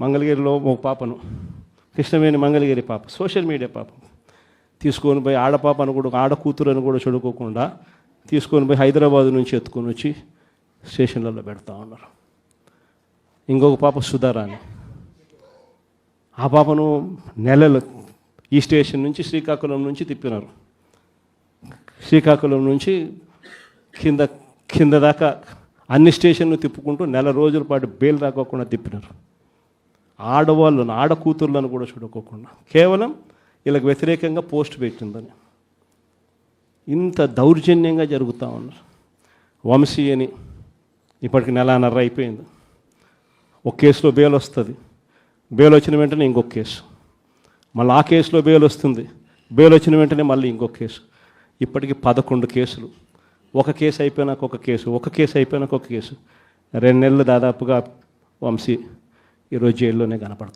మంగళగిరిలో ఒక పాపను, కృష్ణవేణి మంగళగిరి పాప, సోషల్ మీడియా పాప తీసుకొని పోయి ఆడపాపను కూడా, ఆడ కూతురు అని కూడా చూడుకోకుండా తీసుకొని పోయి హైదరాబాద్ నుంచి ఎత్తుకొని వచ్చి స్టేషన్లలో పెడతా ఉన్నారు. ఇంకొక పాప సుధారాణి, ఆ పాపను నెలలు ఈ స్టేషన్ నుంచి శ్రీకాకుళం నుంచి తిప్పినారు. శ్రీకాకుళం నుంచి కింద దాకా అన్ని స్టేషన్లు తిప్పుకుంటూ నెల రోజుల పాటు బెయిల్ రాకోకుండా తిప్పినారు. ఆడవాళ్ళను, ఆడ కూతుర్లను కూడా చూడుకోకుండా కేవలం వీళ్ళకి వ్యతిరేకంగా పోస్ట్ పెట్టిందని ఇంత దౌర్జన్యంగా జరుగుతూ ఉన్నారు. వంశీ అని ఇప్పటికి నెలన్నర అయిపోయింది. ఒక కేసులో బెయిల్ వస్తుంది, బెయిల్ వచ్చిన వెంటనే ఇంకొక కేసు, మళ్ళీ ఆ కేసులో బెయిల్ వస్తుంది, బెయిల్ వచ్చిన వెంటనే మళ్ళీ ఇంకొక కేసు. ఇప్పటికి 11 కేసులు. ఒక కేసు అయిపోయినాక ఒక కేసు, ఒక కేసు అయిపోయినాక ఒక కేసు. 2 నెలలు దాదాపుగా వంశీ ఈరోజు జైల్లోనే కనపడతాం.